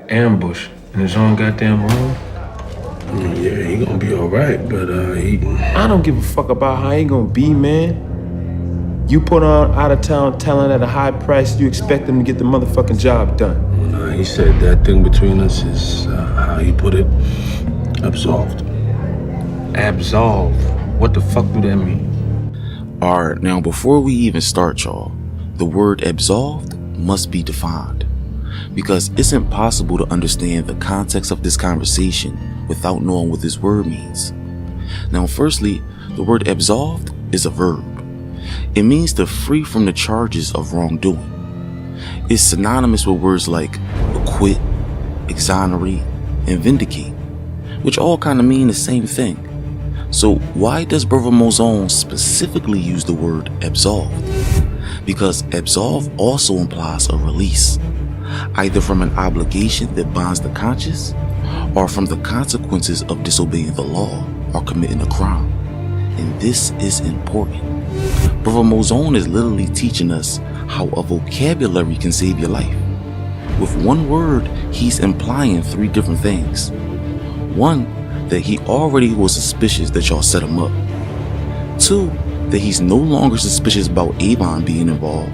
ambushed in his own goddamn room. Yeah, he gonna be all right, but I don't give a fuck about how he gonna be, man. You put on out-of-town talent at a high price, you expect him to get the motherfucking job done. Well, he said that thing between us is, how he put it, absolved. Absolve? What the fuck do that mean? Alright, now before we even start, y'all, the word absolved must be defined, because it's impossible to understand the context of this conversation without knowing what this word means. Now, firstly, the word absolved is a verb. It means to free from the charges of wrongdoing. It's synonymous with words like acquit, exonerate, and vindicate, which all kind of mean the same thing. So why does Brother Mozone specifically use the word absolved? Because absolve also implies a release, either from an obligation that binds the conscience or from the consequences of disobeying the law or committing a crime. And this is important. Brother Mozone is literally teaching us how a vocabulary can save your life. With one word, he's implying three different things. One, that he already was suspicious that y'all set him up. Two, that he's no longer suspicious about Avon being involved.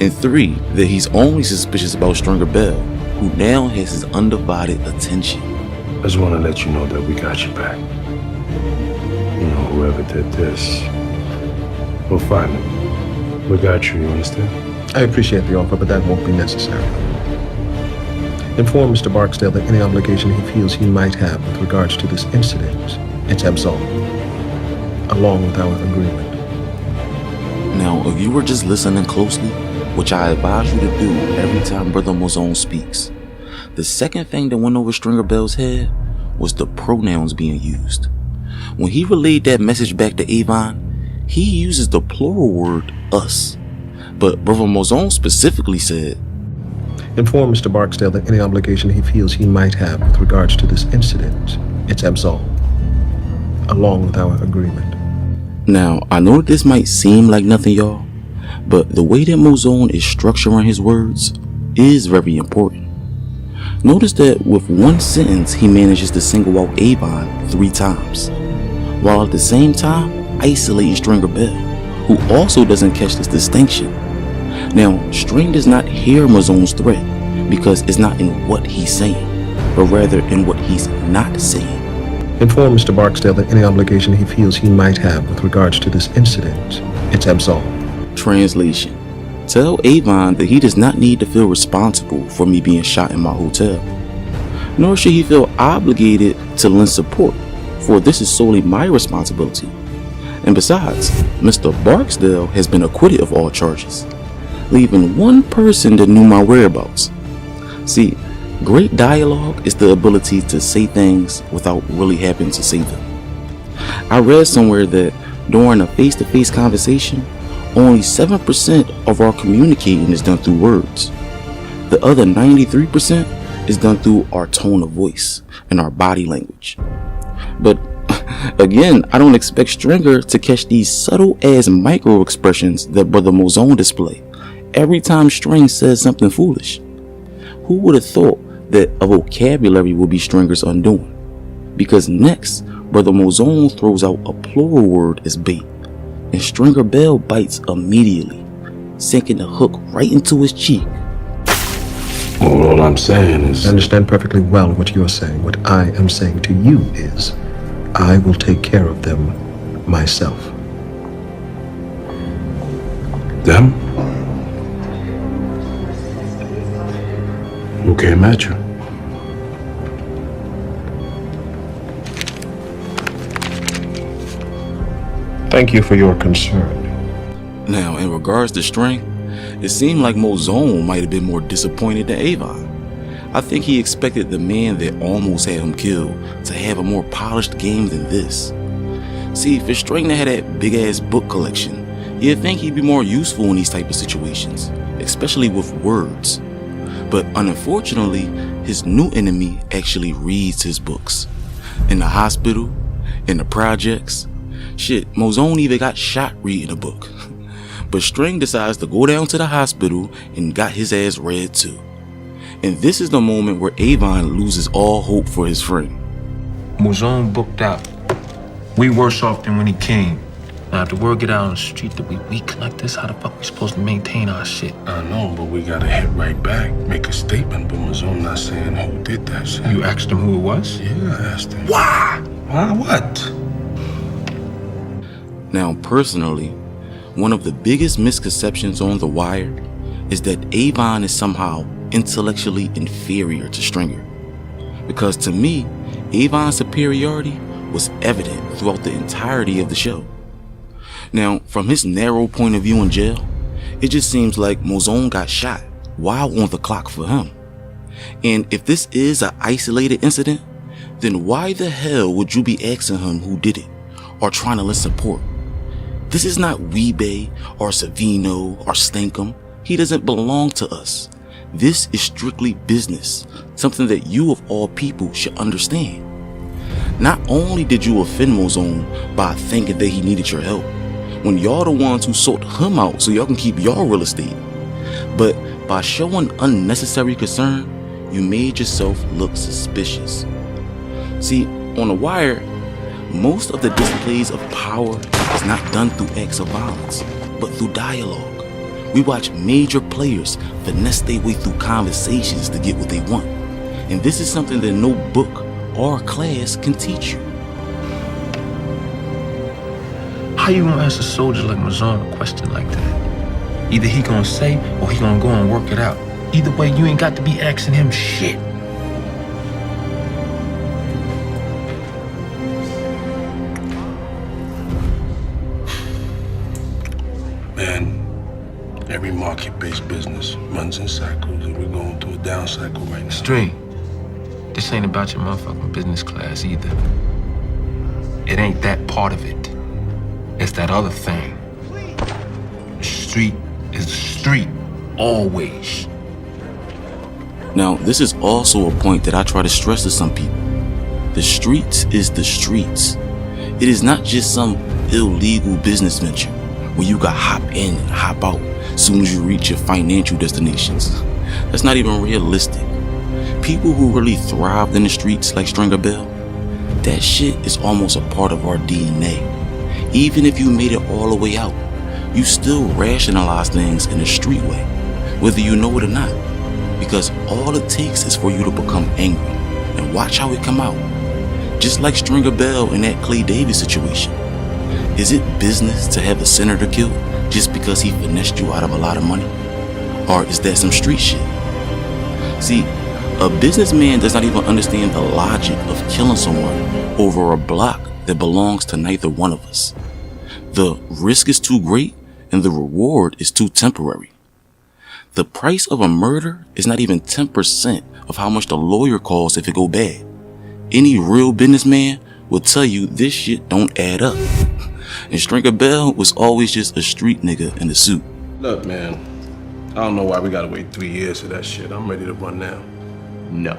And three, that he's only suspicious about Stringer Bell, who now has his undivided attention. I just want to let you know that we got your back. You know, whoever did this, we'll find him. We got you understand? I appreciate the offer, but that won't be necessary. Inform Mr. Barksdale that any obligation he feels he might have with regards to this incident, it's absolved, along with our agreement. Now, if you were just listening closely, which I advise you to do every time Brother Mozone speaks, the second thing that went over Stringer Bell's head was the pronouns being used. When he relayed that message back to Avon, he uses the plural word us. But Brother Mozone specifically said, Inform Mr. Barksdale that any obligation he feels he might have with regards to this incident, it's absolved, along with our agreement. Now, I know that this might seem like nothing, y'all, but the way that Mozone is structuring his words is very important. Notice that with one sentence, he manages to single out Avon 3 times, while at the same time isolating Stringer Bell, who also doesn't catch this distinction. Now, String does not hear Mozone's threat because it's not in what he's saying, but rather in what he's not saying. Inform Mr. Barksdale that any obligation he feels he might have with regards to this incident, it's absolved. Translation: tell Avon that he does not need to feel responsible for me being shot in my hotel, nor should he feel obligated to lend support, for this is solely my responsibility. And besides, Mr. Barksdale has been acquitted of all charges, leaving one person that knew my whereabouts. See, great dialogue is the ability to say things without really having to say them. I read somewhere that during a face-to-face conversation, only 7% of our communicating is done through words. The other 93% is done through our tone of voice and our body language. But again, I don't expect Stringer to catch these subtle ass micro expressions that Brother Mozone display every time String says something foolish. Who would have thought that a vocabulary would be Stringer's undoing? Because next, Brother Mozone throws out a plural word as bait, and Stringer Bell bites immediately, sinking the hook right into his cheek. Well, all I'm saying is... I understand perfectly well what you're saying. What I am saying to you is, I will take care of them myself. Them? Who came at you? Thank you for your concern. Now, in regards to String, it seemed like Mozone might have been more disappointed than Avon. I think he expected the man that almost had him killed to have a more polished game than this. See, for String to have that big ass book collection, you'd think he'd be more useful in these type of situations, especially with words. But unfortunately, his new enemy actually reads his books. In the hospital, in the projects. Shit, Mozone even got shot reading a book. But String decides to go down to the hospital and got his ass read too. And this is the moment where Avon loses all hope for his friend. Mouzone booked out. We worse off than when he came. Now, if the word get out on the street that we weak like this, how the fuck we supposed to maintain our shit? I know, but we gotta hit right back, make a statement. But Mazone not saying who did that shit. You asked him who it was? Yeah, I asked him. Why? Why what? Now, personally, one of the biggest misconceptions on The Wire is that Avon is somehow intellectually inferior to Stringer. Because to me, Avon's superiority was evident throughout the entirety of the show. Now, from his narrow point of view in jail, it just seems like Mouzone got shot while on the clock for him. And if this is an isolated incident, then why the hell would you be asking him who did it or trying to lend support? This is not Weebay or Savino or Stankum. He doesn't belong to us. This is strictly business, something that you of all people should understand. Not only did you offend Mouzone by thinking that he needed your help, when y'all the ones who sought him out so y'all can keep y'all real estate, but by showing unnecessary concern, you made yourself look suspicious. See, on The Wire, most of the displays of power is not done through acts of violence, but through dialogue. We watch major players finesse their way through conversations to get what they want. And this is something that no book or class can teach you. How you gonna ask a soldier like Mouzone a question like that? Either he gonna say or he gonna go and work it out. Either way, you ain't got to be asking him shit. Man, every market-based business runs in cycles, and we're going through a down cycle right now. String, this ain't about your motherfucking business class either. It ain't that part of it. It's that other thing. The street is the street, always. Now, this is also a point that I try to stress to some people. The streets is the streets. It is not just some illegal business venture where you got hop in and hop out as soon as you reach your financial destinations. That's not even realistic. People who really thrived in the streets like Stringer Bell, that shit is almost a part of our DNA. Even if you made it all the way out, you still rationalize things in a street way, whether you know it or not. Because all it takes is for you to become angry, and watch how it come out. Just like Stringer Bell in that Clay Davis situation. Is it business to have a senator killed just because he finessed you out of a lot of money? Or is that some street shit? See, a businessman does not even understand the logic of killing someone over a block that belongs to neither one of us. The risk is too great and the reward is too temporary. The price of a murder is not even 10% of how much the lawyer costs if it go bad. Any real businessman will tell you this shit don't add up. And Stringer Bell was always just a street nigga in a suit. Look, man, I don't know why we gotta wait 3 years for that shit. I'm ready to run now. No,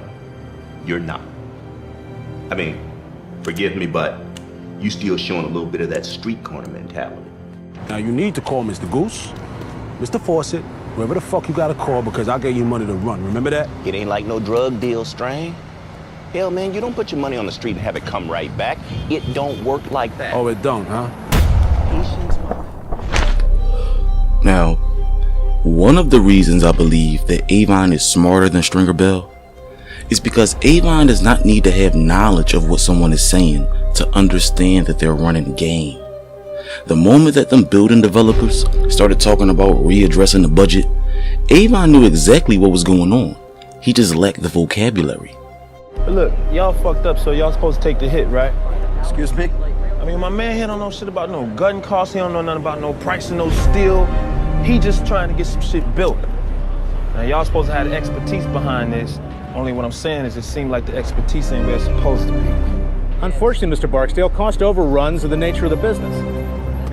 you're not. I mean, forgive me, but you still showing a little bit of that street corner mentality. Now you need to call Mr. Goose, Mr. Fawcett, whoever the fuck you gotta call, because I gave you money to run. Remember that? It ain't like no drug deal, Strain. Hell, man, you don't put your money on the street and have it come right back. It don't work like that. Oh, it don't, huh? Now, one of the reasons I believe that Avon is smarter than Stringer Bell is because Avon does not need to have knowledge of what someone is saying to understand that they're running game. The moment that them building developers started talking about readdressing the budget, Avon knew exactly what was going on. He just lacked the vocabulary. But look, y'all fucked up, so y'all supposed to take the hit, right? Excuse me? I mean, my man here don't know shit about no gun costs. He don't know nothing about no price of no steel. He just trying to get some shit built. Now, y'all supposed to have the expertise behind this. Only what I'm saying is it seemed like the expertise ain't where it's supposed to be. Unfortunately, Mr. Barksdale, cost overruns are the nature of the business.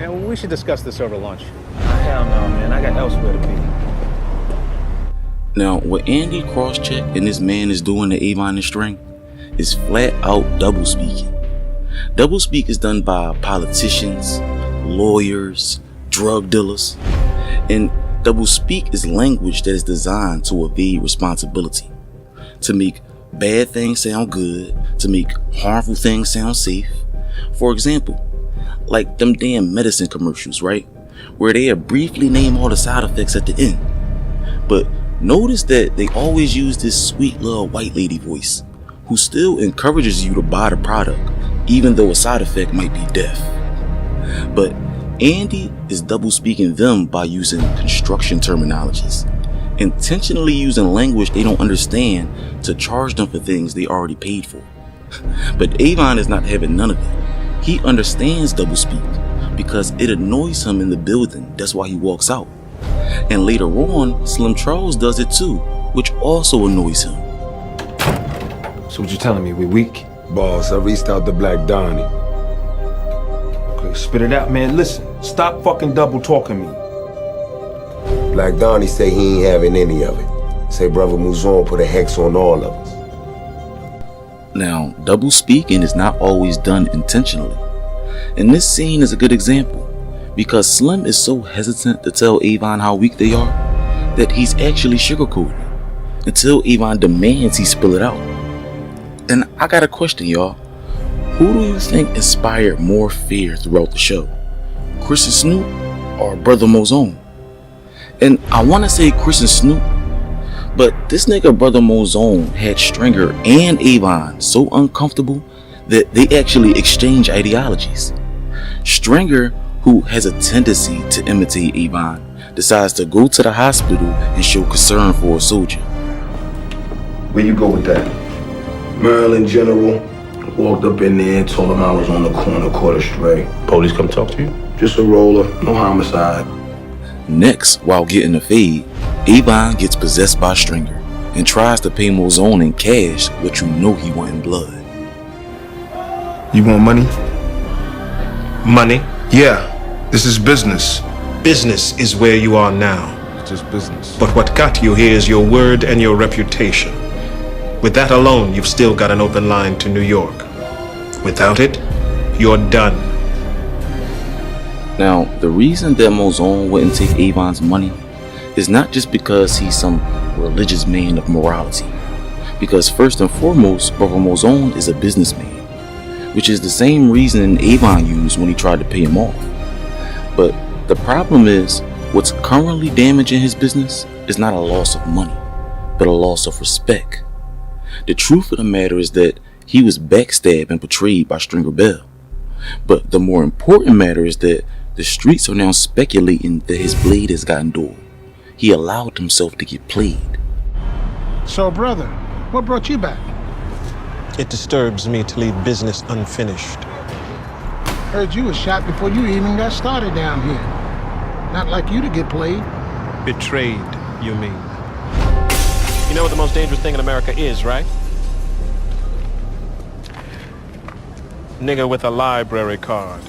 And we should discuss this over lunch. Hell no, man. I got elsewhere to be. Now, what Andy Crosscheck and this man is doing to Avon and String is flat out doublespeaking. Doublespeak is done by politicians, lawyers, drug dealers, and doublespeak is language that is designed to evade responsibility. to make bad things sound good, to make harmful things sound safe. For example, like them damn medicine commercials, right? Where they briefly name all the side effects at the end. But notice that they always use this sweet little white lady voice who still encourages you to buy the product, even though a side effect might be death. But Andy is double speaking them by using construction terminologies, intentionally using language they don't understand to charge them for things they already paid for. But Avon is not having none of it. He understands doublespeak because it annoys him in the building. That's why he walks out. And later on, Slim Charles does it too, which also annoys him. So what you telling me, we weak? Boss, I reached out to Black Donnie. Okay, spit it out, man. Listen, stop fucking double talking me. Black Donnie say he ain't having any of it. Say Brother Mouzon put a hex on all of us. Now, double speaking is not always done intentionally. And this scene is a good example, because Slim is so hesitant to tell Avon how weak they are that he's actually sugarcoating until Avon demands he spill it out. And I got a question, y'all. Who do you think inspired more fear throughout the show? Chris and Snoop or Brother Mouzon? And I want to say Chris and Snoop, but this nigga Brother Mouzon had Stringer and Avon so uncomfortable that they actually exchange ideologies. Stringer, who has a tendency to imitate Avon, decides to go to the hospital and show concern for a soldier. Where you go with that? Maryland General walked up in there and told him I was on the corner, caught a stray. Police come talk to you? Just a roller, no homicide. Next, while getting a fade, Avon gets possessed by Stringer and tries to pay Mouzon in cash, but you know he want in blood. You want money? Money? Yeah, this is business. Business is where you are now. It's just business. But what got you here is your word and your reputation. With that alone, you've still got an open line to New York. Without it, you're done. Now, the reason that Mouzon wouldn't take Avon's money is not just because he's some religious man of morality. Because first and foremost, Brother Mouzon is a businessman, which is the same reason Avon used when he tried to pay him off. But the problem is, what's currently damaging his business is not a loss of money, but a loss of respect. The truth of the matter is that he was backstabbed and betrayed by Stringer Bell. But the more important matter is that the streets are now speculating that his blade has gotten dull. He allowed himself to get played. So, brother, what brought you back? It disturbs me to leave business unfinished. Heard you was shot before you even got started down here. Not like you to get played. Betrayed, you mean? You know what the most dangerous thing in America is, right? Nigga with a library card.